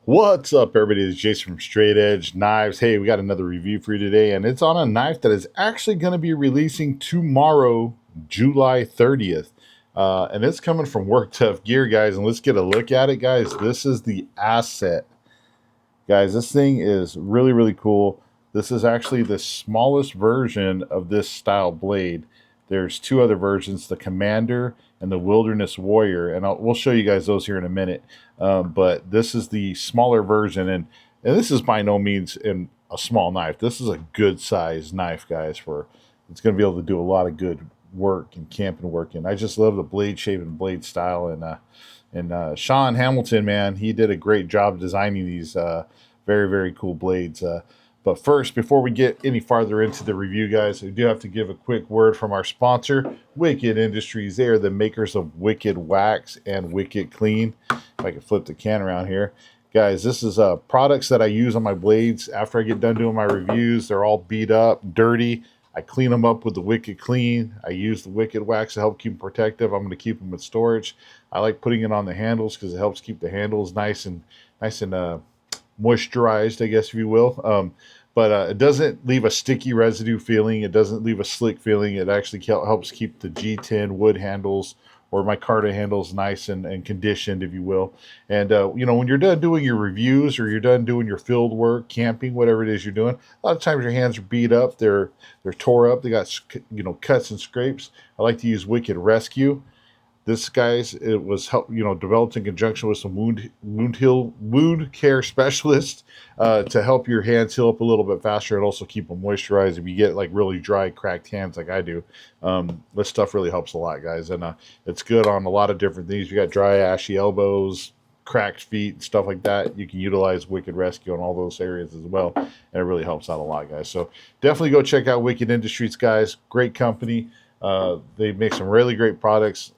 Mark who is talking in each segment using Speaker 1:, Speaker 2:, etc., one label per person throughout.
Speaker 1: What's up, everybody? It's Jason from Straight Edge Knives. Hey, we got another review for you today, and it's on a knife that is actually going to be releasing tomorrow, July 30th. And it's coming from Worktuffgear, guys. And let's get a look at it, guys. This is the Asset. Guys, this thing is really, really cool. This is actually the smallest version of this style blade. There's two other versions, the Commander and the Wilderness Warrior, and we'll show you guys those here in a minute. But this is the smaller version, and this is by no means in a small knife. This is a good size knife, guys. For it's going to be able to do a lot of good work and camping work. And I just love the blade shape and blade style. And Sean Hamilton, man, he did a great job designing these very, very cool blades. But first, before we get any farther into the review, guys, I do have to give a quick word from our sponsor, Wicked Industries. They are the makers of Wicked Wax and Wicked Clean. If I can flip the can around here. Guys, this is products that I use on my blades after I get done doing my reviews. They're all beat up, dirty. I clean them up with the Wicked Clean. I use the Wicked Wax to help keep them protective. I'm going to keep them in storage. I like putting it on the handles because it helps keep the handles nice and moisturized, I guess, if you will. But it doesn't leave a sticky residue feeling. It doesn't leave a slick feeling. It actually helps keep the G10 wood handles or my Micarta handles nice and conditioned, if you will. And, when you're done doing your reviews or you're done doing your field work, camping, whatever it is you're doing, a lot of times your hands are beat up. They're tore up. They got, cuts and scrapes. I like to use Wicked Rescue. This, guys, it was developed in conjunction with some wound care specialists to help your hands heal up a little bit faster and also keep them moisturized. If you get like really dry, cracked hands like I do, this stuff really helps a lot, guys. And it's good on a lot of different things. You got dry, ashy elbows, cracked feet, stuff like that. You can utilize Wicked Rescue on all those areas as well, and it really helps out a lot, guys. So definitely go check out Wicked Industries, guys. Great company. They make some really great products.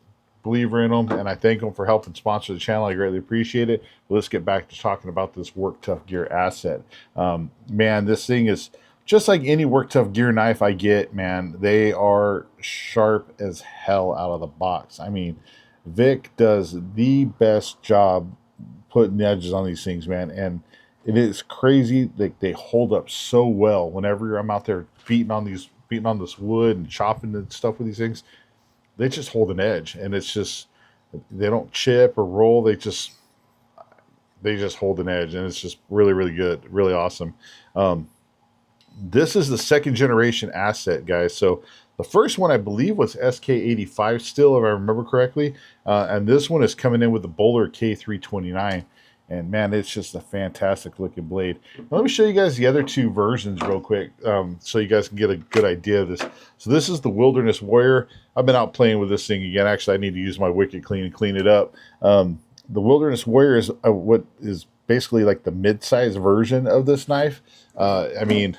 Speaker 1: Believer in them, and I thank them for helping sponsor the channel. I greatly appreciate it. But let's get back to talking about this Worktuffgear Asset. Man, this thing is just like any Worktuffgear knife I get, man. They are sharp as hell out of the box. I mean, Vic does the best job putting the edges on these things, man, and it is crazy. They hold up so well whenever I'm out there beating on this wood and chopping and stuff with these things. They just hold an edge, and it's just, they don't chip or roll. They just hold an edge, and it's just really, really good, really awesome. This is the second generation Asset, guys. So the first one I believe was SK85 still, if I remember correctly, and this one is coming in with the Bowler K329. And man, it's just a fantastic looking blade. Now, let me show you guys the other two versions real quick, so you guys can get a good idea of this. So this is the Wilderness Warrior. I've been out playing with this thing again. Actually, I need to use my Wicked Clean and clean it up. The Wilderness Warrior is what is basically like the mid-size version of this knife. I mean,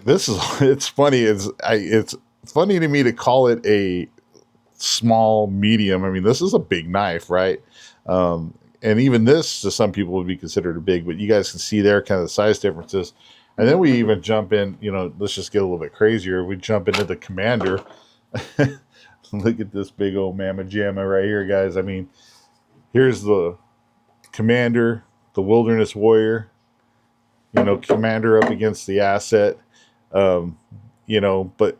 Speaker 1: this is it's funny. It's funny to me to call it a small medium. I mean, this is a big knife, right? And even this, to some people, would be considered a big, but you guys can see there kind of the size differences. And then we even jump in, let's just get a little bit crazier. We jump into the Commander. Look at this big old mamma jamma right here, guys. I mean, here's the Commander, the Wilderness Warrior, Commander up against the Asset, but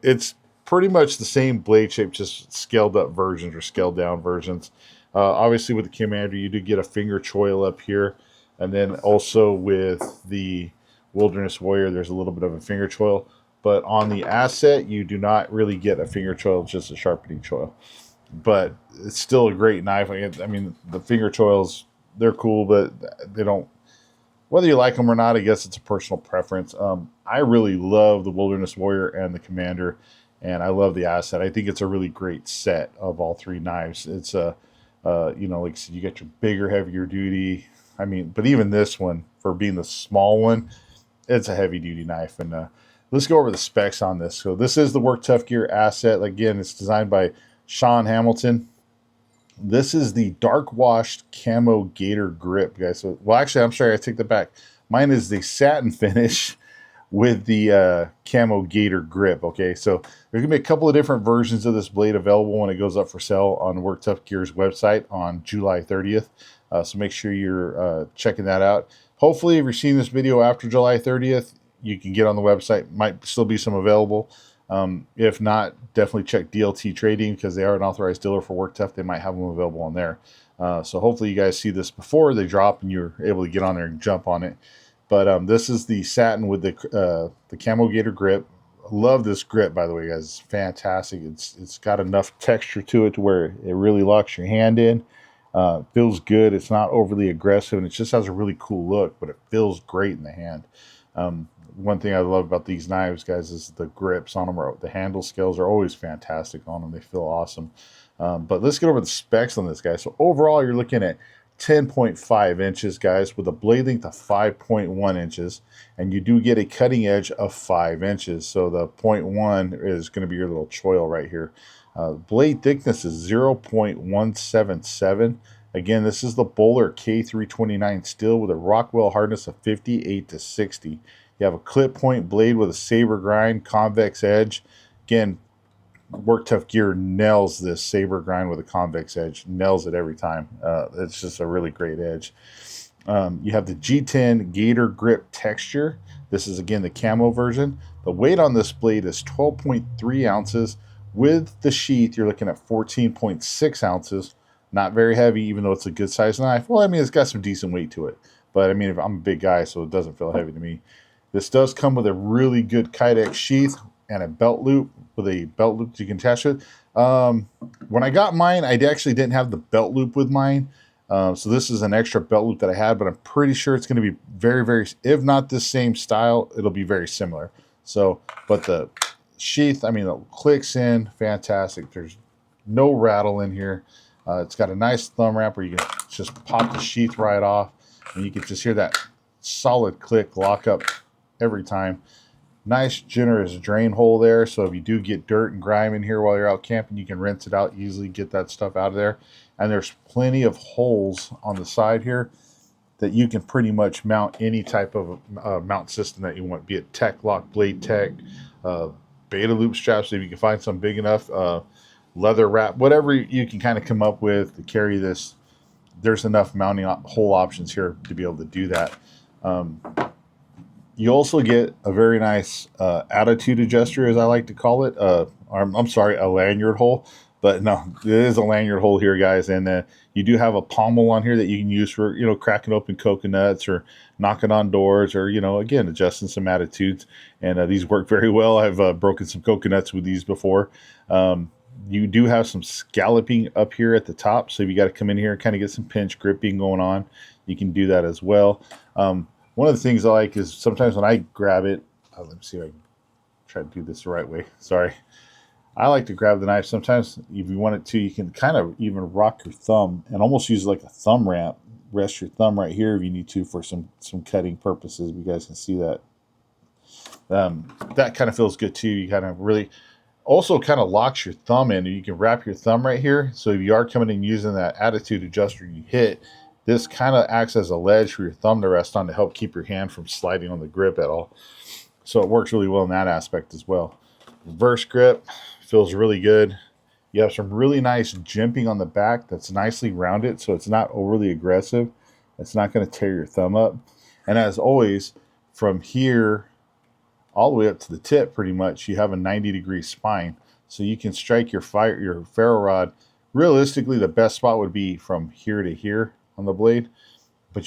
Speaker 1: it's pretty much the same blade shape, just scaled up versions or scaled down versions. Obviously, with the Commander, you do get a finger choil up here. And then also with the Wilderness Warrior, there's a little bit of a finger choil. But on the Asset, you do not really get a finger choil, just a sharpening choil. But it's still a great knife. I mean, the finger choils, they're cool, but they don't... Whether you like them or not, I guess it's a personal preference. I really love the Wilderness Warrior and the Commander, and I love the Asset. I think it's a really great set of all three knives. It's a... like I said, you get your bigger, heavier duty. I mean, but even this one, for being the small one, it's a heavy duty knife. And let's go over the specs on this. So this is the Worktuffgear Asset. Again, it's designed by Sean Hamilton. This is the dark washed camo gator grip, guys. So, well, actually, I'm sorry, I take that back. Mine is the satin finish with the camo gator grip. Okay, so there's gonna be a couple of different versions of this blade available when it goes up for sale on Worktuffgear's website on July 30th. So make sure you're checking that out. Hopefully, if you're seeing this video after July 30th, you can get on the website. Might still be some available. If not, definitely check DLT Trading because they are an authorized dealer for Worktuff. They might have them available on there. So hopefully you guys see this before they drop and you're able to get on there and jump on it. But this is the satin with the Camo Gator grip. I love this grip, by the way, guys. It's fantastic. It's got enough texture to it to where it really locks your hand in. Feels good. It's not overly aggressive, and it just has a really cool look, but it feels great in the hand. One thing I love about these knives, guys, is the grips on them. The handle scales are always fantastic on them. They feel awesome. But let's get over the specs on this, guys. So overall, you're looking at 10.5 inches, guys, with a blade length of 5.1 inches, and you do get a cutting edge of 5 inches. So the 0.1 is going to be your little choil right here. Blade thickness is 0.177. Again, this is the Bowler K329 steel with a Rockwell hardness of 58 to 60. You have a clip point blade with a saber grind, convex edge. Again, Worktuffgear nails this saber grind with a convex edge. Nails it every time. It's just a really great edge. You have the G10 Gator grip texture. This is, again, the camo version. The weight on this blade is 12.3 ounces. With the sheath, you're looking at 14.6 ounces. Not very heavy, even though it's a good size knife. Well, I mean, it's got some decent weight to it. But, I mean, I'm a big guy, so it doesn't feel heavy to me. This does come with a really good Kydex sheath and a belt loop with a belt loop you can attach to it. When I got mine, I actually didn't have the belt loop with mine. So this is an extra belt loop that I had, but I'm pretty sure it's going to be very, very, if not the same style, it'll be very similar. So, but the sheath, I mean, it clicks in, fantastic. There's no rattle in here. It's got a nice thumb wrap where you can just pop the sheath right off, and you can just hear that solid click lock up every time. Nice generous drain hole there, so if you do get dirt and grime in here while you're out camping, you can rinse it out easily, get that stuff out of there. And there's plenty of holes on the side here that you can pretty much mount any type of mount system that you want, be it tech lock, blade tech, beta loop straps, if you can find some big enough, leather wrap, whatever you can kind of come up with to carry this. There's enough mounting hole options here to be able to do that. You also get a very nice attitude adjuster, as I like to call it. I'm sorry, a lanyard hole. But no, it is a lanyard hole here, guys. And you do have a pommel on here that you can use for, cracking open coconuts or knocking on doors or, again, adjusting some attitudes. And these work very well. I've broken some coconuts with these before. You do have some scalloping up here at the top. So if you got to come in here and kind of get some pinch gripping going on, you can do that as well. One of the things I like is sometimes when I grab it, let me see if I can try to do this the right way. Sorry. I like to grab the knife. Sometimes if you want it to, you can kind of even rock your thumb and almost use like a thumb ramp. Rest your thumb right here if you need to for some cutting purposes. You guys can see that. That kind of feels good too. You kind of really also kind of locks your thumb in. You can wrap your thumb right here. So if you are coming in using that attitude adjuster you hit, this kind of acts as a ledge for your thumb to rest on to help keep your hand from sliding on the grip at all. So it works really well in that aspect as well. Reverse grip feels really good. You have some really nice jimping on the back that's nicely rounded, so it's not overly aggressive. It's not going to tear your thumb up. And as always, from here all the way up to the tip, pretty much, you have a 90-degree spine. So you can strike your ferro rod. Realistically, the best spot would be from here to here on the blade, but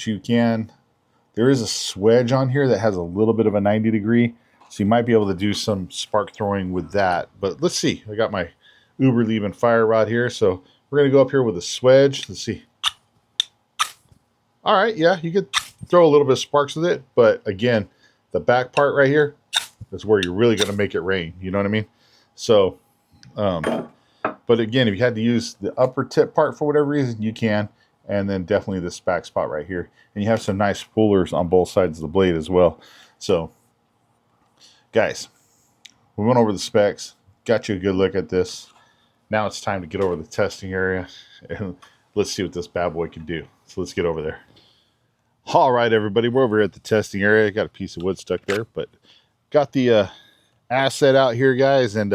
Speaker 1: there is a swedge on here that has a little bit of a 90-degree, so you might be able to do some spark throwing with that. But let's see. I got my Uber leaving fire rod here, so we're going to go up here with a swedge. Let's see. All right, yeah, you could throw a little bit of sparks with it, but again, the back part right here is where you're really going to make it rain. You know what I mean? So, but again, if you had to use the upper tip part for whatever reason, you can. And then definitely this back spot right here. And you have some nice pullers on both sides of the blade as well. So, guys, we went over the specs, got you a good look at this. Now it's time to get over the testing area, and let's see what this bad boy can do. So let's get over there. All right, everybody, we're over at the testing area. Got a piece of wood stuck there, but got the asset out here, guys. And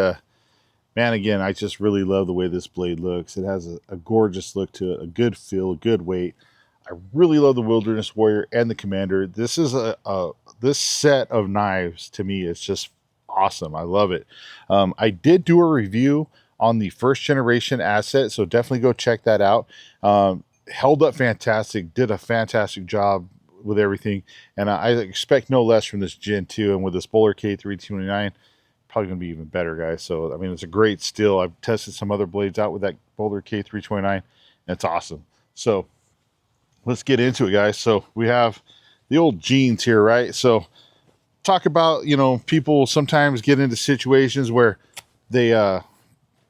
Speaker 1: man, again, I just really love the way this blade looks. It has a gorgeous look to it, a good feel, a good weight. I really love the Wilderness Warrior and the Commander. This is this set of knives to me is just awesome. I love it. I did do a review on the first generation asset, so definitely go check that out. Held up fantastic, did a fantastic job with everything, and I expect no less from this Gen 2, and with this Bowler K329, probably going to be even better, guys. So, I mean, it's a great steel. I've tested some other blades out with that Bowler K329, and it's awesome. So, let's get into it, guys. So, we have the old jeans here, right? So, talk about, you know, people sometimes get into situations where they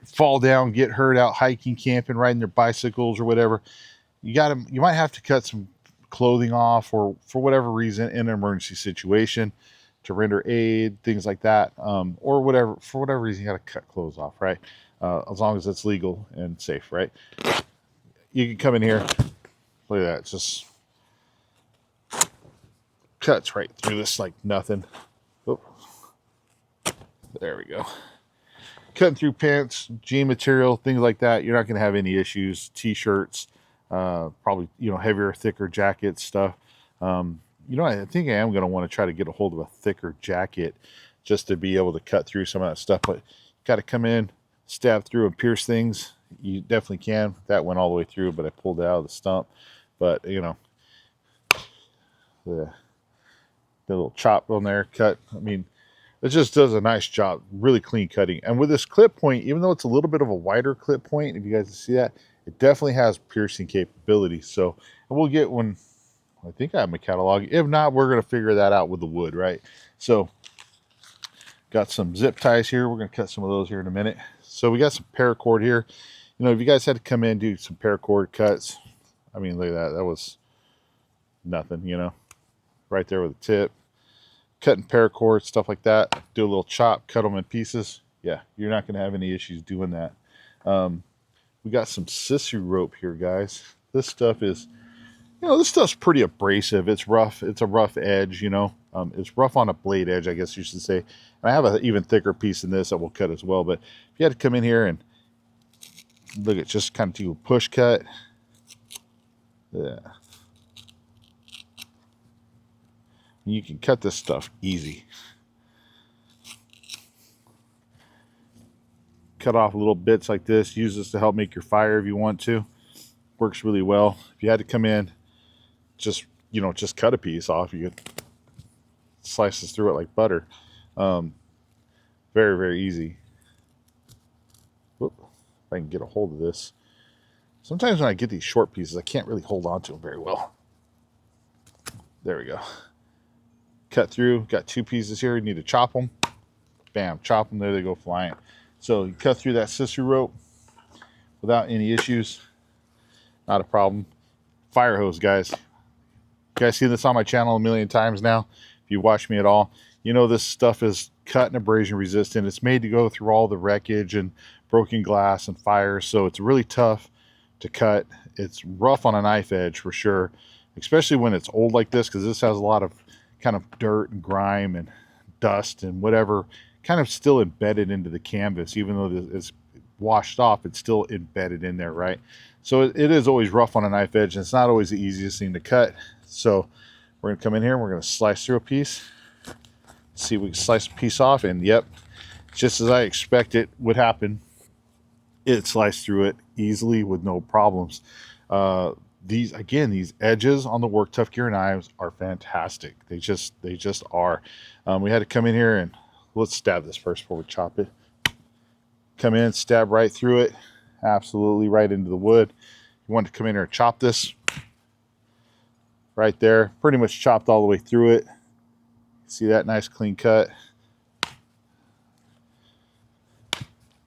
Speaker 1: fall down, get hurt out hiking, camping, riding their bicycles or whatever. You might have to cut some clothing off, or for whatever reason in an emergency situation to render aid, things like that, or whatever. For whatever reason, you got to cut clothes off, right? As long as it's legal and safe, right? You can come in here. Look at that. It just cuts right through this like nothing. Oh, there we go. Cutting through pants, jean material, things like that. You're not going to have any issues. T-shirts, probably, you know, heavier, thicker jackets, stuff. You know, I think I am going to want to try to get a hold of a thicker jacket just to be able to cut through some of that stuff. But you got to come in, stab through and pierce things. You definitely can. That went all the way through, but I pulled it out of the stump. But, you know, the little chop on there, cut. I mean, it just does a nice job, really clean cutting. And with this clip point, even though it's a little bit of a wider clip point, if you guys can see that, it definitely has piercing capability. So, and we'll get one. I think I have my catalog. If not, we're going to figure that out with the wood, right? So, got some zip ties here. We're going to cut some of those here in a minute. So, we got some paracord here. You know, if you guys had to come in and do some paracord cuts, I mean, look at that. That was nothing, you know, right there with the tip. Cutting paracord, stuff like that. Do a little chop, cut them in pieces. Yeah, you're not going to have any issues doing that. We got some sissy rope here, guys. This stuff is, you know, this stuff's pretty abrasive. It's rough. It's a rough edge, you know. It's rough on a blade edge, I guess you should say. And I have an even thicker piece than this that will cut as well. But if you had to come in here and look at, just kind of do a push cut. Yeah. You can cut this stuff easy. Cut off little bits like this. Use this to help make your fire if you want to. Works really well. If you had to come in, just, you know, just cut a piece off. You could slice this through it like butter. Very, very easy. Whoop. If I can get a hold of this. Sometimes when I get these short pieces, I can't really hold on to them very well. There we go. Cut through. Got two pieces here. You need to chop them. Bam, chop them. There they go flying. So you cut through that sissy rope without any issues. Not a problem. Fire hose, guys. You guys seen this on my channel a million times now. If you watch me at all, you know this stuff is cut and abrasion resistant. It's made to go through all the wreckage and broken glass and fire. So it's really tough to cut. It's rough on a knife edge for sure, especially when it's old like this, because this has a lot of kind of dirt and grime and dust and whatever kind of still embedded into the canvas. Even though it's washed off, it's still embedded in there, right? So it is always rough on a knife edge, and it's not always the easiest thing to cut. So we're going to come in here and we're going to slice through a piece. See if we can slice a piece off, and yep, just as I expect it would happen, it sliced through it easily with no problems. These edges on the Worktuffgear knives are fantastic. They just are. We had to come in here and let's stab this first before we chop it. Come in, stab right through it, absolutely right into the wood. You want to come in here and chop this right there. Pretty much chopped all the way through it. See that nice clean cut?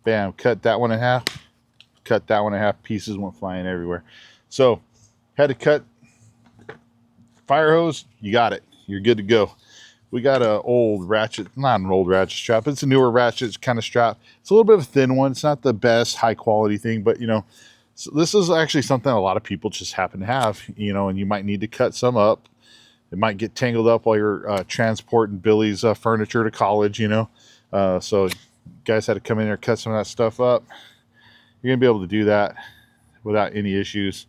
Speaker 1: Bam, cut that one in half. Cut that one in half. Pieces went flying everywhere. So had to cut. Fire hose, you got it. You're good to go. We got an old ratchet, not an old ratchet strap. It's a newer ratchet kind of strap. It's a little bit of a thin one. It's not the best high quality thing, but you know, so this is actually something a lot of people just happen to have, you know, and you might need to cut some up. It might get tangled up while you're transporting Billy's furniture to college, you know. So you guys had to come in there, cut some of that stuff up. You're going to be able to do that without any issues.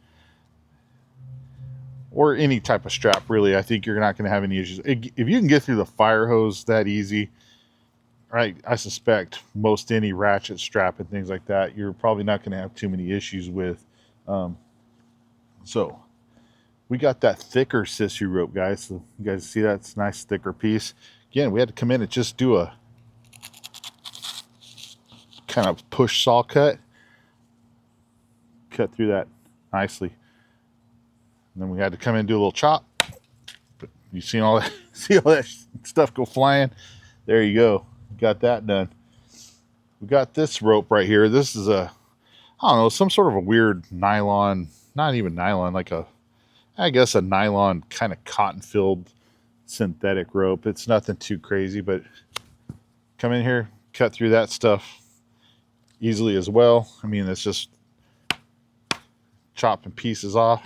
Speaker 1: or any type of strap, really, I think you're not going to have any issues. If you can get through the fire hose that easy, right, I suspect most any ratchet strap and things like that, you're probably not going to have too many issues with. So we got that thicker sissy rope, guys. So you guys see that's a nice thicker piece. Again, we had to come in and just do a kind of push saw cut through that nicely. And then we had to come in and do a little chop. But you seen all that? See all that stuff go flying? There you go. Got that done. We got this rope right here. This is a, I don't know, some sort of a weird nylon, not even nylon, like a, I guess a nylon kind of cotton filled synthetic rope. It's nothing too crazy, but come in here, cut through that stuff easily as well. I mean, it's just chopping pieces off.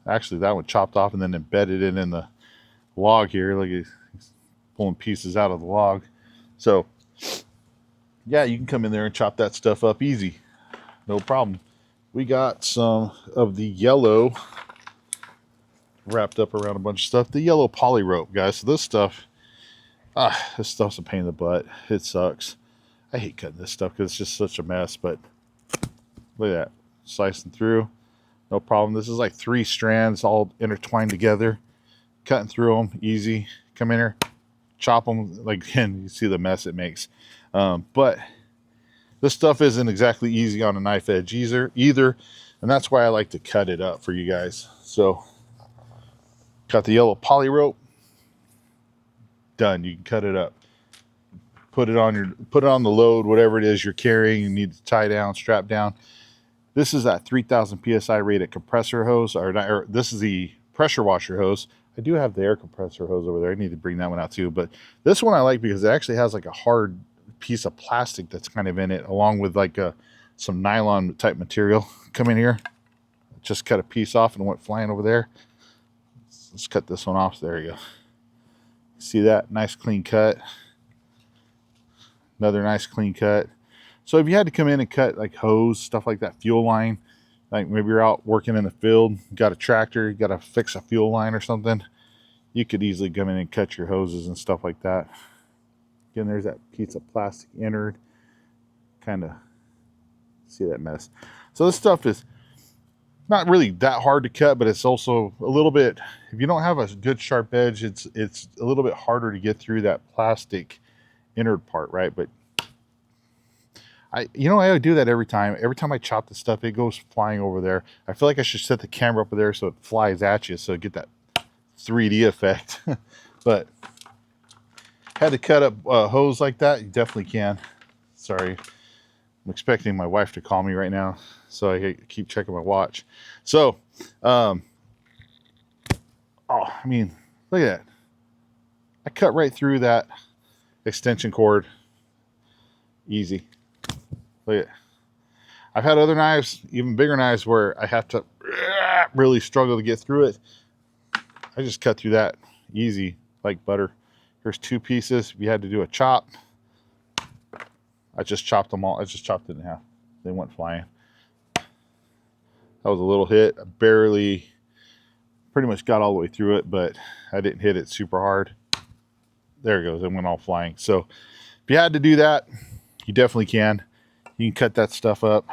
Speaker 1: Actually, that one chopped off and then embedded it in the log here. Like he's pulling pieces out of the log. So yeah, you can come in there and chop that stuff up easy. No problem. We got some of the yellow wrapped up around a bunch of stuff. The yellow poly rope, guys. So this stuff's a pain in the butt. It sucks. I hate cutting this stuff because it's just such a mess, but look at that. Slicing through. No problem. This is like 3 strands all intertwined together. Cutting through them. Easy. Come in here. Chop them. Like, again, you see the mess it makes. But this stuff isn't exactly easy on a knife edge either. And that's why I like to cut it up for you guys. So, got the yellow poly rope. Done. You can cut it up. Put it on the load, whatever it is you're carrying. You need to tie down, strap down. This is that 3,000 psi rated compressor hose, or this is the pressure washer hose. I do have the air compressor hose over there. I need to bring that one out too. But this one I like because it actually has like a hard piece of plastic that's kind of in it, along with like some nylon type material. Come in here, just cut a piece off and went flying over there. Let's cut this one off. There you go. See that? Nice clean cut. Another nice clean cut. So if you had to come in and cut like hose, stuff like that, fuel line, like maybe you're out working in the field, got a tractor, you got to fix a fuel line or something, you could easily come in and cut your hoses and stuff like that. Again, there's that piece of plastic innard. Kind of see that mess. So this stuff is not really that hard to cut, but it's also a little bit, if you don't have a good sharp edge, it's a little bit harder to get through that plastic innard part, right? But I do that every time. Every time I chop the stuff, it goes flying over there. I feel like I should set the camera up there so it flies at you, so you get that 3D effect. But had to cut up a hose like that. You definitely can. Sorry, I'm expecting my wife to call me right now, so I keep checking my watch. So, I mean, look at that. I cut right through that extension cord. Easy. Look at, I've had other knives, even bigger knives, where I have to really struggle to get through it. I just cut through that easy, like butter. Here's 2 pieces. If you had to do a chop, I just chopped them all. I just chopped it in half. They went flying. That was a little hit. I barely, pretty much got all the way through it, but I didn't hit it super hard. There it goes. It went all flying. So if you had to do that, you definitely can. You can cut that stuff up.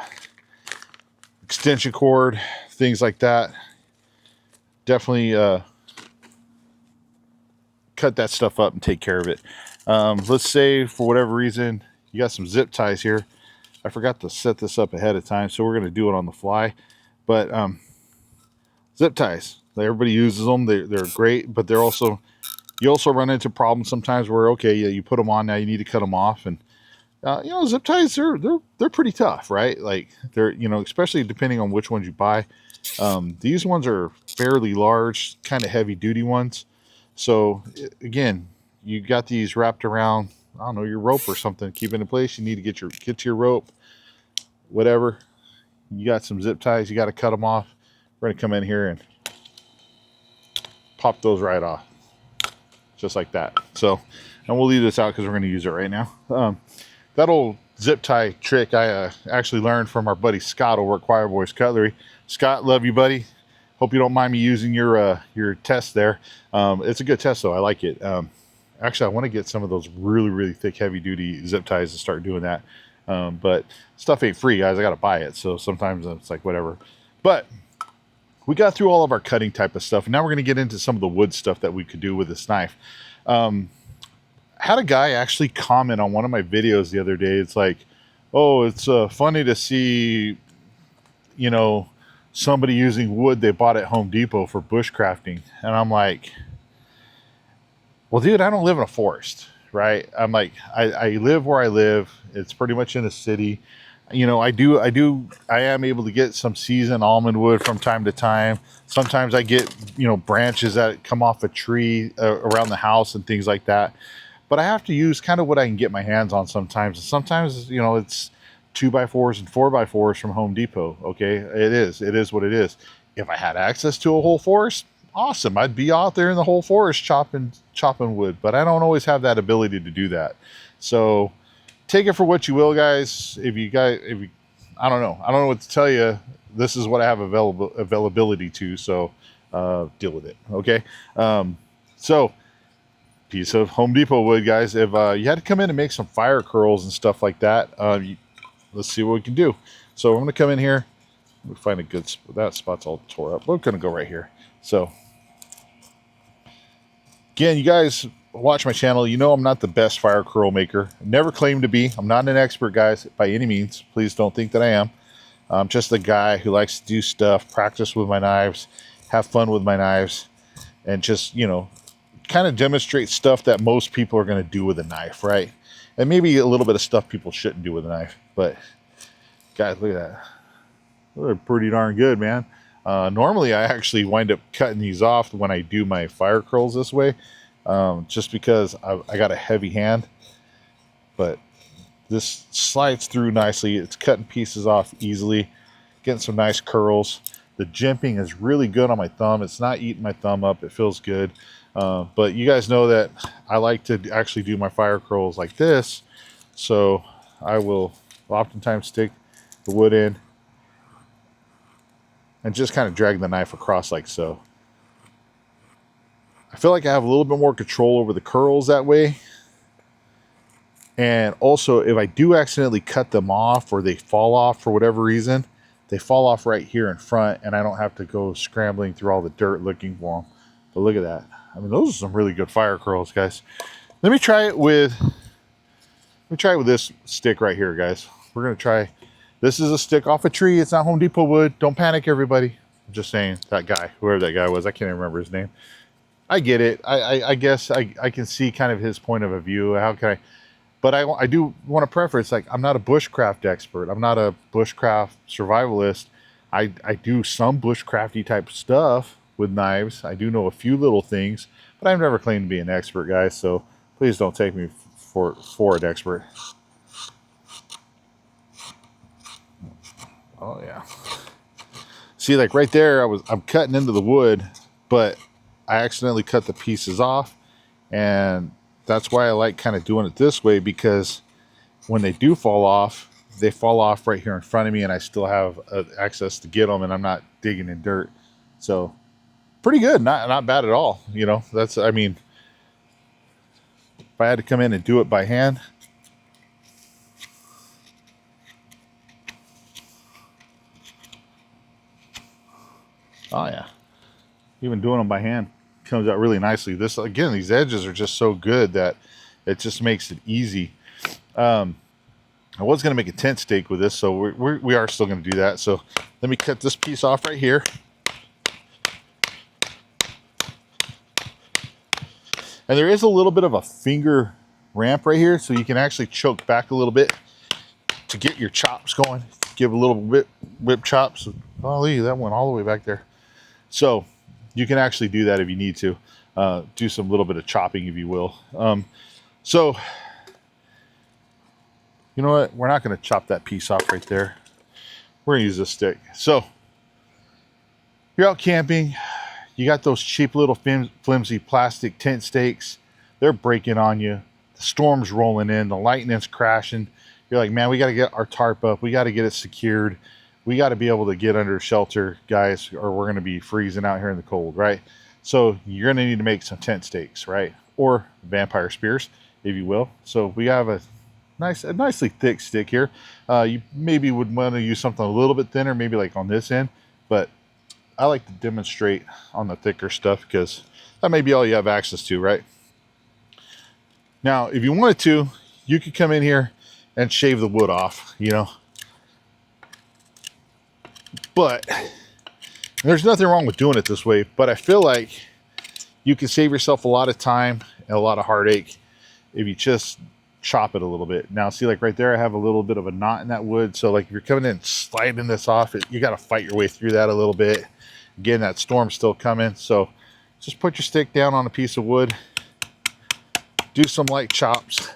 Speaker 1: Extension cord, things like that. Definitely cut that stuff up and take care of it. Let's say for whatever reason, you got some zip ties here. I forgot to set this up ahead of time, so we're going to do it on the fly. But zip ties, everybody uses them. They're great, but they're also, you also run into problems sometimes where, okay, yeah, you put them on, now you need to cut them off. And zip ties, they're pretty tough, right? Like they're, especially depending on which ones you buy. These ones are fairly large, kind of heavy duty ones. So again, you got these wrapped around, I don't know, your rope or something, keep it in place. You need to get to your rope, whatever. You got some zip ties, you got to cut them off. We're going to come in here and pop those right off, just like that. So, and we'll leave this out because we're going to use it right now. That old zip tie trick I actually learned from our buddy Scott over at Choir Boys Cutlery. Scott, love you, buddy. Hope you don't mind me using your test there. It's a good test though. I like it. Actually, I want to get some of those really, really thick, heavy duty zip ties and start doing that. But stuff ain't free, guys. I got to buy it. So sometimes it's like whatever. But we got through all of our cutting type of stuff. And now we're going to get into some of the wood stuff that we could do with this knife. Had a guy actually comment on one of my videos the other day. It's like, oh, it's funny to see, you know, somebody using wood they bought at Home Depot for bushcrafting. And I'm like, well, dude, I don't live in a forest, right? I'm like, I live where I live. It's pretty much in a city. You know, I am able to get some seasoned almond wood from time to time. Sometimes I get, you know, branches that come off a tree around the house and things like that. But I have to use kind of what I can get my hands on sometimes. And sometimes, you know, it's 2x4s and 4x4s from Home Depot. Okay, it is what it is. If I had access to a whole forest, awesome. I'd be out there in the whole forest chopping wood. But I don't always have that ability to do that. So take it for what you will, guys. I don't know what to tell you. This is what I have availability to. So deal with it. Okay. So piece of Home Depot wood, guys. If you had to come in and make some fire curls and stuff like that, let's see what we can do. So I'm going to come in here. We find a good spot. That spot's all tore up. We're going to go right here. So again, you guys watch my channel. You know I'm not the best fire curl maker. Never claimed to be. I'm not an expert, guys, by any means. Please don't think that I am. I'm just a guy who likes to do stuff, practice with my knives, have fun with my knives, and just, you know, kind of demonstrate stuff that most people are going to do with a knife, right? And maybe a little bit of stuff people shouldn't do with a knife. But guys, look at that. They're pretty darn good, man. Normally I actually wind up cutting these off when I do my fire curls this way, just because I got a heavy hand. But this slides through nicely. It's cutting pieces off easily, getting some nice curls. The jimping is really good on my thumb. It's not eating my thumb up. It feels good. But you guys know that I like to actually do my fire curls like this. So I will oftentimes stick the wood in and just kind of drag the knife across like so. I feel like I have a little bit more control over the curls that way. And also, if I do accidentally cut them off or they fall off for whatever reason, they fall off right here in front and I don't have to go scrambling through all the dirt looking for them. But look at that. I mean, those are some really good fire curls, guys. Let me try it with this stick right here, guys. We're going to try. This is a stick off a tree. It's not Home Depot wood. Don't panic, everybody. I'm just saying, that guy, whoever that guy was, I can't even remember his name. I get it. I guess I can see kind of his point of view. How can I? But I do want to preface, like, I'm not a bushcraft expert. I'm not a bushcraft survivalist. I do some bushcrafty type stuff with knives. I do know a few little things, but I've never claimed to be an expert, guys. So please don't take me for an expert. Oh yeah. See, like right there, I'm cutting into the wood, but I accidentally cut the pieces off, and that's why I like kind of doing it this way, because when they do fall off, they fall off right here in front of me, and I still have access to get them, and I'm not digging in dirt. So pretty good, not bad at all. You know, that's, I mean, if I had to come in and do it by hand, oh yeah, even doing them by hand comes out really nicely. This, again, these edges are just so good that it just makes it easy. I was going to make a tent stake with this, so we are still going to do that. So let me cut this piece off right here. And there is a little bit of a finger ramp right here, so you can actually choke back a little bit to get your chops going. Give a little whip chops. Oh, look, that went all the way back there. So you can actually do that if you need to. Do some little bit of chopping, if you will. So, you know what? We're not going to chop that piece off right there. We're going to use this stick. So, you're out camping. You got those cheap little flimsy plastic tent stakes. They're breaking on you. The storm's rolling in. The lightning's crashing. You're like, man, we got to get our tarp up. We got to get it secured. we got to be able to get under shelter, guys, or we're going to be freezing out here in the cold, right? So you're going to need to make some tent stakes, right? Or vampire spears, if you will. So we have a nicely thick stick here. You maybe would want to use something a little bit thinner, maybe like on this end, but I like to demonstrate on the thicker stuff because that may be all you have access to, right? Now, if you wanted to, you could come in here and shave the wood off, you know. But there's nothing wrong with doing it this way, but I feel like you can save yourself a lot of time and a lot of heartache if you just chop it a little bit. Now, see, like right there, I have a little bit of a knot in that wood. So like if you're coming in and sliding this off, you got to fight your way through that a little bit. Again, that storm's still coming. So just put your stick down on a piece of wood, do some light chops.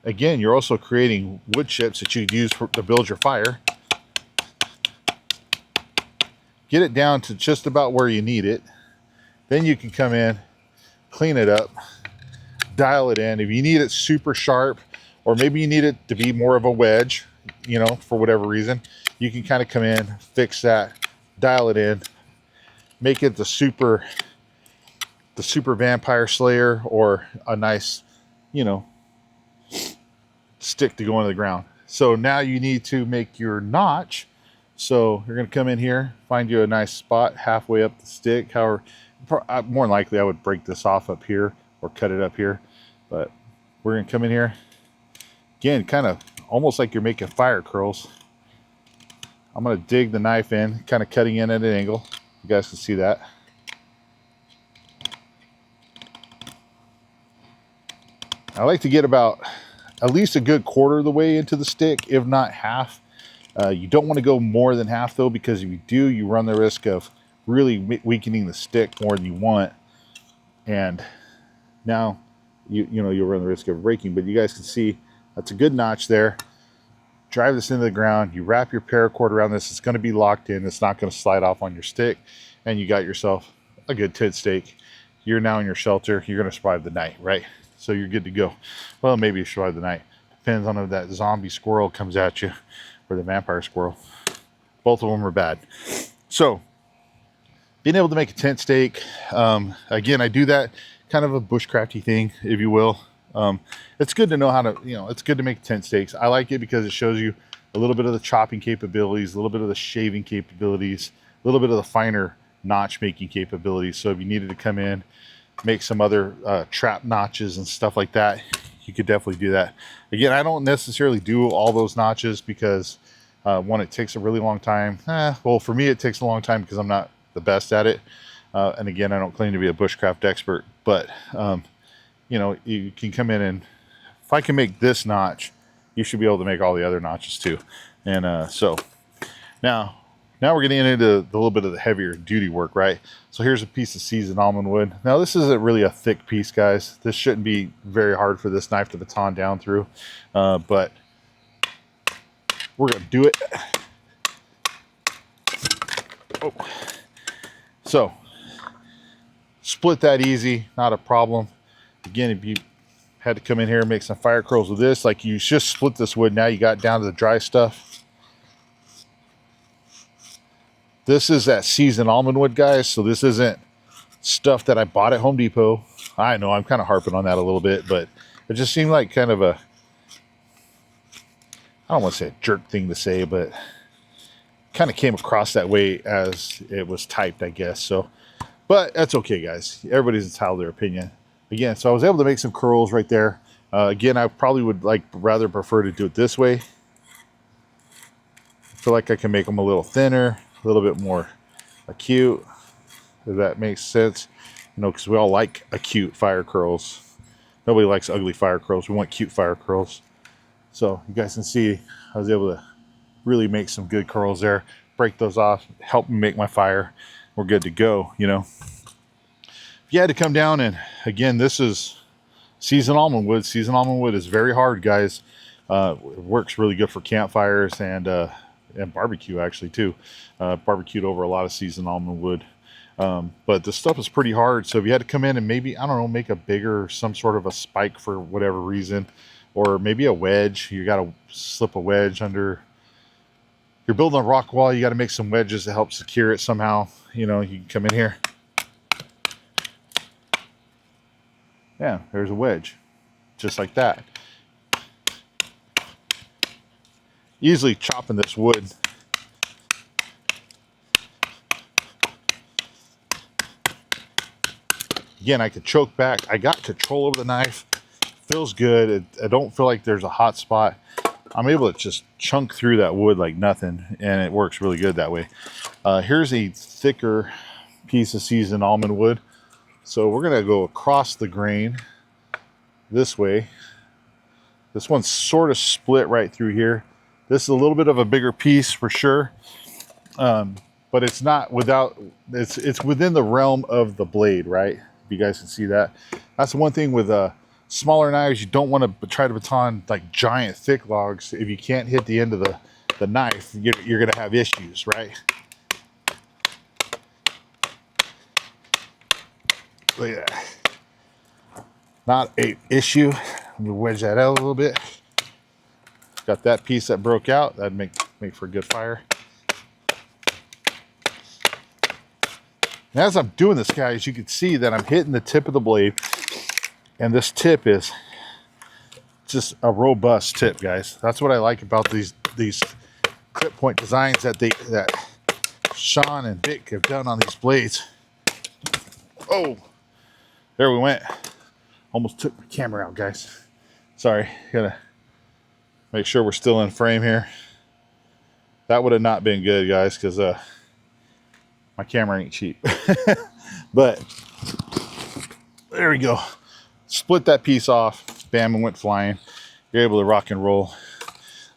Speaker 1: Again, you're also creating wood chips that you'd use to build your fire. Get it down to just about where you need it. Then you can come in, clean it up, dial it in. If you need it super sharp, or maybe you need it to be more of a wedge, you know, for whatever reason, you can kind of come in, fix that, dial it in, make it the super vampire slayer, or a nice, you know, stick to go into the ground. So now you need to make your notch. So you're going to come in here, find you a nice spot halfway up the stick. However, more than likely I would break this off up here or cut it up here. But we're going to come in here. Again, kind of almost like you're making fire curls. I'm going to dig the knife in, kind of cutting in at an angle. You guys can see that. I like to get about at least a good quarter of the way into the stick, if not half. You don't want to go more than half though, because if you do, you run the risk of really weakening the stick more than you want. And now you'll run the risk of breaking. But you guys can see that's a good notch there. Drive this into the ground. You wrap your paracord around this. It's going to be locked in. It's not going to slide off on your stick. And you got yourself a good tent stake. You're now in your shelter. You're going to survive the night, right? So you're good to go. Well, maybe you survive the night. Depends on if that zombie squirrel comes at you or the vampire squirrel. Both of them are bad. So being able to make a tent stake, again, I do that kind of a bushcrafty thing, if you will. It's good to know how to, it's good to make tent stakes. I like it because it shows you a little bit of the chopping capabilities, a little bit of the shaving capabilities, a little bit of the finer notch making capabilities. So if you needed to come in, make some other trap notches and stuff like that, you could definitely do that. Again, I don't necessarily do all those notches because one, it takes a really long time. Well, for me, it takes a long time because I'm not the best at it. And again, I don't claim to be a bushcraft expert, but you can come in and if I can make this notch, you should be able to make all the other notches too. And so now we're getting into the little bit of the heavier duty work, right? So here's a piece of seasoned almond wood. Now this isn't really a thick piece, guys. This shouldn't be very hard for this knife to baton down through, but we're gonna do it. Oh. So split that easy, not a problem. Again, if you had to come in here and make some fire curls with this, like you just split this wood, now you got down to the dry stuff. This is that seasoned almond wood, guys. So this isn't stuff that I bought at Home Depot. I know I'm kind of harping on that a little bit, but it just seemed like kind of a, I don't want to say a jerk thing to say, but kind of came across that way as it was typed, I guess. So, but that's okay, guys. Everybody's entitled to their opinion. Again, so I was able to make some curls right there. Again, I probably would rather prefer to do it this way. I feel like I can make them a little thinner, a little bit more acute, if that makes sense. Because we all like acute fire curls. Nobody likes ugly fire curls. We want cute fire curls. So you guys can see I was able to really make some good curls there. Break those off, help me make my fire. We're good to go, If you had to come down and, again, this is seasoned almond wood. Seasoned almond wood is very hard, guys. It works really good for campfires and barbecue, actually, too. Barbecued over a lot of seasoned almond wood. But this stuff is pretty hard. So if you had to come in and maybe, I don't know, make a bigger, some sort of a spike for whatever reason, or maybe a wedge, you got to slip a wedge under you're building a rock wall, you got to make some wedges to help secure it somehow. You know, you can come in here. Yeah, there's a wedge, just like that. Easily chopping this wood. Again, I could choke back. I got control over the knife. Feels good. I don't feel like there's a hot spot. I'm able to just chunk through that wood like nothing, and it works really good that way. Here's a thicker piece of seasoned almond wood. So we're gonna go across the grain this way. This one's sort of split right through here. This is a little bit of a bigger piece for sure, but it's not without. It's within the realm of the blade, right? If you guys can see that. That's the one thing with smaller knives. You don't want to try to baton like giant thick logs. If you can't hit the end of the knife, you're gonna have issues, right? Look at that. Not a issue. Let me wedge that out a little bit. Got that piece that broke out. That'd make for a good fire. And as I'm doing this, guys, you can see that I'm hitting the tip of the blade, and this tip is just a robust tip, guys. That's what I like about these clip point designs that Sean and Vic have done on these blades. Oh, there we went. Almost took my camera out, guys. Sorry, gotta make sure we're still in frame here. That would have not been good, guys, because my camera ain't cheap. But there we go. Split that piece off. Bam, and went flying. You're able to rock and roll.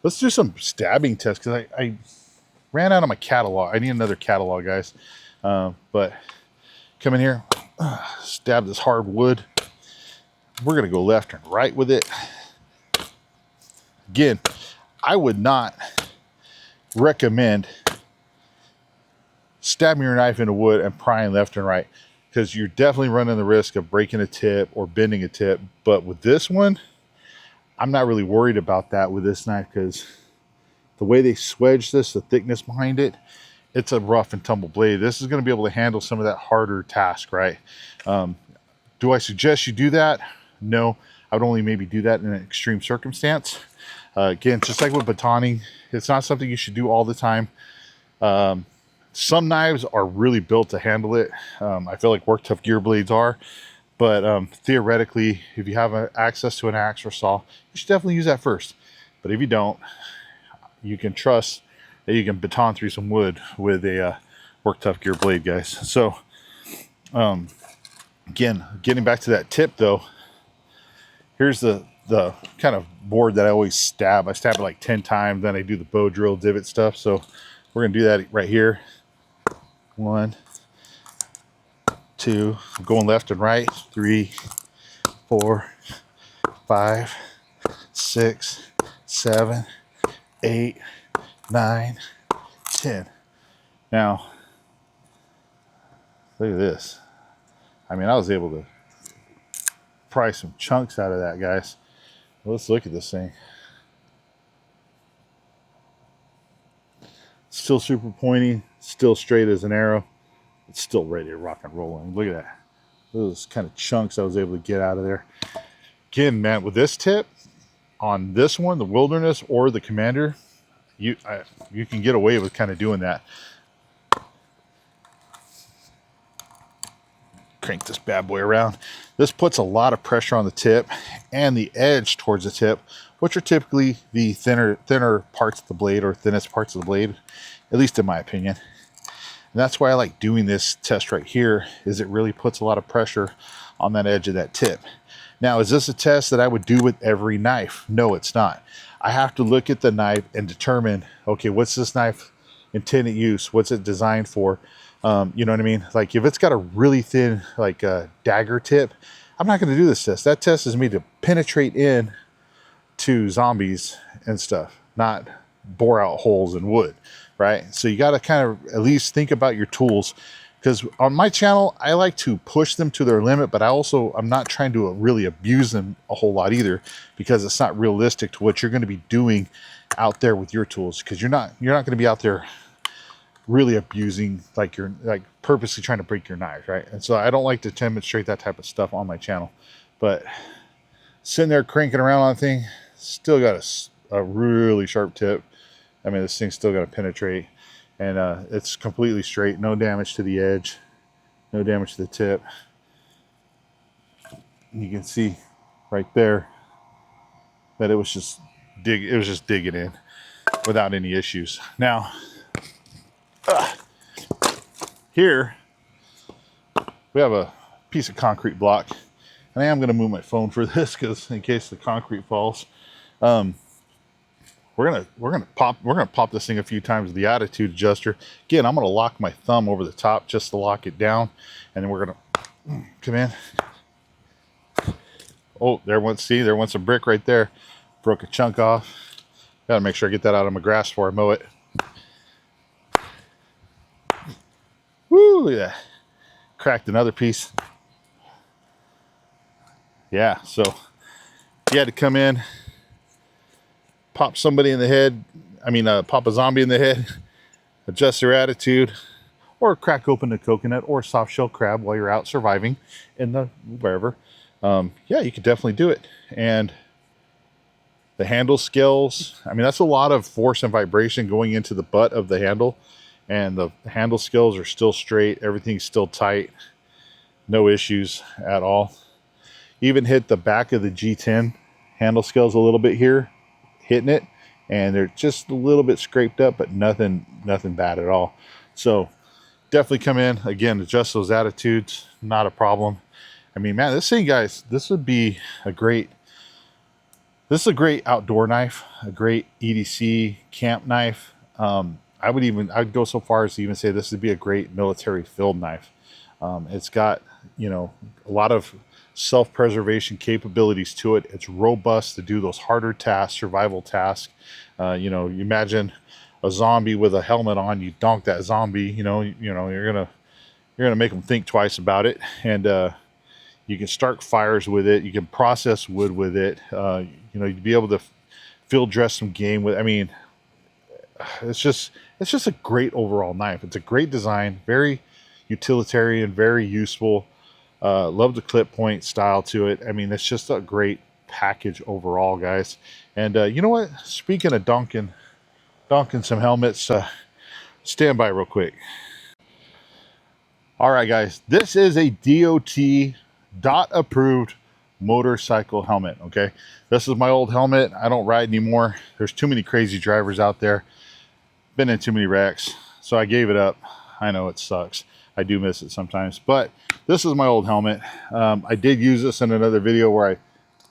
Speaker 1: Let's do some stabbing tests, because I ran out of my catalog. I need another catalog, guys. But come in here, stab this hard wood. We're gonna go left and right with it. Again, I would not recommend stabbing your knife into wood and prying left and right, because you're definitely running the risk of breaking a tip or bending a tip. But with this one, I'm not really worried about that with this knife, because the way they swedge this, the thickness behind it, it's a rough and tumble blade. This is going to be able to handle some of that harder task, right? Do I suggest you do that? No, I would only maybe do that in an extreme circumstance. Again, just like with batoning, it's not something you should do all the time. Some knives are really built to handle it. I feel like Worktuffgear blades are, but theoretically, if you have access to an axe or saw, you should definitely use that first. But if you don't, you can trust that you can baton through some wood with a Worktuffgear blade, guys. So, again, getting back to that tip though, here's the kind of board that I always stab. I stab it like 10 times, then I do the bow drill divot stuff. So we're gonna do that right here. 1, 2, I'm going left and right. 3, 4, 5, 6, 7, 8, 9, 10. Now, look at this. I mean, I was able to pry some chunks out of that, guys. Let's look at this thing. Still super pointy, still straight as an arrow. It's still ready to rock and roll. And look at that. Those kind of chunks I was able to get out of there. Again, man, with this tip, on this one, the Wilderness or the Commander, you can get away with kind of doing that. Crank this bad boy around. This puts a lot of pressure on the tip and the edge towards the tip, which are typically the thinner parts of the blade, or thinnest parts of the blade, at least in my opinion. And that's why I like doing this test right here, is it really puts a lot of pressure on that edge of that tip. Now, is this a test that I would do with every knife? No, it's not. I have to look at the knife and determine, okay, what's this knife intended use? What's it designed for? You know what I mean? Like if it's got a really thin, like a dagger tip, I'm not going to do this test. That test is made to penetrate in to zombies and stuff, not bore out holes in wood, right? So you got to kind of at least think about your tools. because on my channel, I like to push them to their limit, but I'm not trying to really abuse them a whole lot either, because it's not realistic to what you're going to be doing out there with your tools, because you're not going to be out there really abusing, like you're like purposely trying to break your knives, right? And so I don't like to demonstrate that type of stuff on my channel. But sitting there cranking around on the thing, still got a really sharp tip. I mean, this thing's still going to penetrate, and it's completely straight, no damage to the edge, no damage to the tip. And you can see right there that it was just digging in without any issues. Now, here we have a piece of concrete block, and I am going to move my phone for this because in case the concrete falls. We're gonna pop this thing a few times with the attitude adjuster. Again, I'm gonna lock my thumb over the top just to lock it down, and then we're gonna come in. Oh, there went a brick right there. Broke a chunk off. Gotta make sure I get that out of my grass before I mow it. Woo, yeah. Cracked another piece. Yeah, so you had to come in, pop somebody in the head, pop a zombie in the head, adjust their attitude, or crack open a coconut or soft shell crab while you're out surviving in the wherever. Yeah, you could definitely do it. And the handle scales, that's a lot of force and vibration going into the butt of the handle, and the handle scales are still straight. Everything's still tight. No issues at all. Even hit the back of the G10 handle scales a little bit here, hitting it, and they're just a little bit scraped up, but nothing bad at all. So definitely come in again, adjust those attitudes, not a problem. Man, this thing, guys, this is a great outdoor knife, a great EDC camp knife. I'd go so far as to even say this would be a great military field knife. It's got a lot of self-preservation capabilities to it. It's robust to do those harder tasks, survival tasks. You imagine a zombie with a helmet on, you donk that zombie, you're gonna make them think twice about it. And you can start fires with it, you can process wood with it, you'd be able to field dress some game with. It's just a great overall knife. It's a great design, very utilitarian, very useful. Love the clip point style to it. It's just a great package overall, guys. And you know what? Speaking of donking some helmets, stand by real quick. All right, guys. This is a DOT approved motorcycle helmet. Okay, this is my old helmet. I don't ride anymore. There's too many crazy drivers out there. Been in too many wrecks, so I gave it up. I know it sucks. I do miss it sometimes, but this is my old helmet. I did use this in another video where I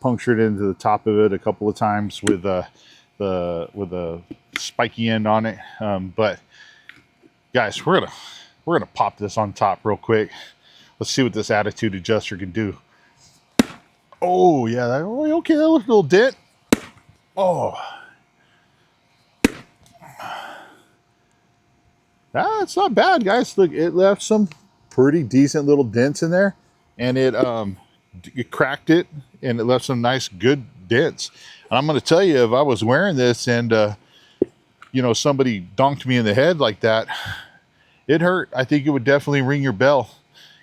Speaker 1: punctured into the top of it a couple of times with the spiky end on it. But guys, we're gonna pop this on top real quick. Let's see what this attitude adjuster can do. Oh yeah, okay, that looks a little dent. Oh. It's not bad, guys. Look, it left some pretty decent little dents in there, and it cracked it, and it left some nice, good dents. And I'm going to tell you, if I was wearing this and somebody donked me in the head like that, it hurt. I think it would definitely ring your bell,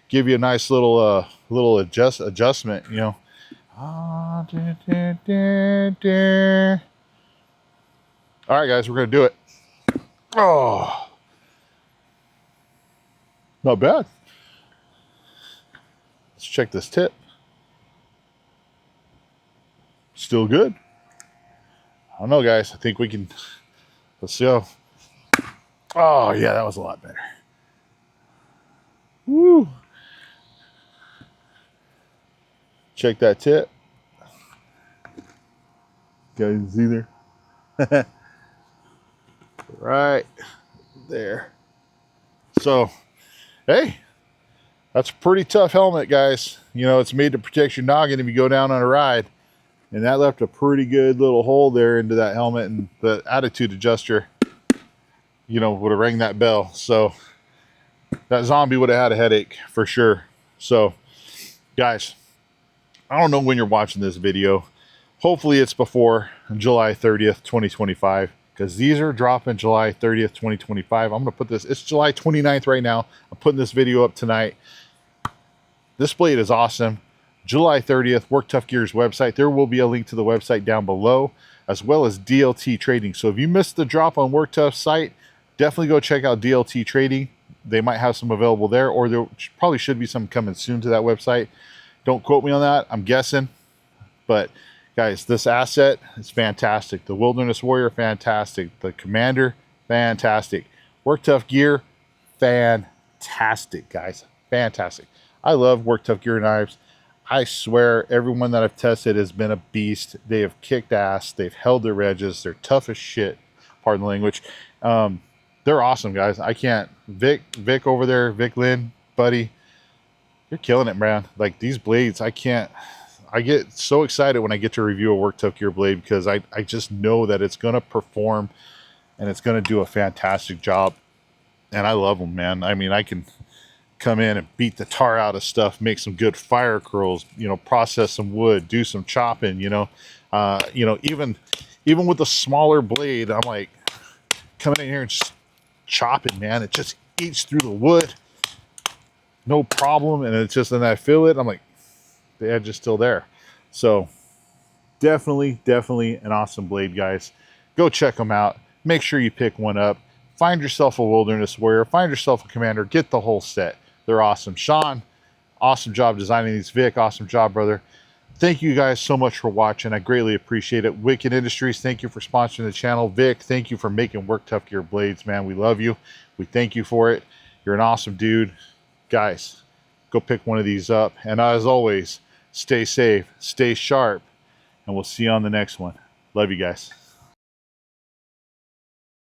Speaker 1: give you a nice little adjustment. All right, guys, we're going to do it. Oh. Not bad. Let's check this tip. Still good. I don't know, guys. I think we can. Let's see how. Oh, yeah, that was a lot better. Woo. Check that tip. Guys, see there? Right there. So, hey, that's a pretty tough helmet, guys. It's made to protect your noggin if you go down on a ride. And that left a pretty good little hole there into that helmet, and the attitude adjuster, would have rang that bell. So that zombie would have had a headache for sure. So, guys, I don't know when you're watching this video. Hopefully it's before July 30th, 2025, because these are dropping July 30th, 2025. I'm going to put this, it's July 29th right now. I'm putting this video up tonight. This blade is awesome. July 30th, Worktuffgear's website. There will be a link to the website down below, as well as DLT Trading. So if you missed the drop on Worktuff's site, definitely go check out DLT Trading. They might have some available there, or there probably should be some coming soon to that website. Don't quote me on that. I'm guessing. But guys, this asset is fantastic. The Wilderness Warrior, fantastic. The Commander, fantastic. Worktuffgear, fantastic, guys. Fantastic. I love Worktuffgear knives. I swear everyone that I've tested has been a beast. They have kicked ass. They've held their edges. They're tough as shit. Pardon the language. They're awesome, guys. I can't. Vic over there, Vic Lynn, buddy, you're killing it, man. Like, these blades, I can't. I get so excited when I get to review a Worktuffgear blade, because I just know that it's going to perform and it's going to do a fantastic job. And I love them, man. I mean, I can come in and beat the tar out of stuff, make some good fire curls, you know, process some wood, do some chopping, you know, even with a smaller blade, I'm like coming in here and just chopping, man. It just eats through the wood, no problem. And it's just, and I feel it, I'm like, the edge is still there. So definitely an awesome blade, guys. Go check them out. Make sure you pick one up. Find yourself a Wilderness Warrior, find yourself a Commander, get the whole set. They're awesome. Sean, awesome job designing these. Vic, awesome job, brother. Thank you guys so much for watching. I greatly appreciate it. Wicked Industries, thank you for sponsoring the channel. Vic, thank you for making Worktuffgear blades, man. We love you. We thank you for it. You're an awesome dude. Guys, go pick one of these up. And as always, stay safe, stay sharp, and we'll see you on the next one. Love you guys.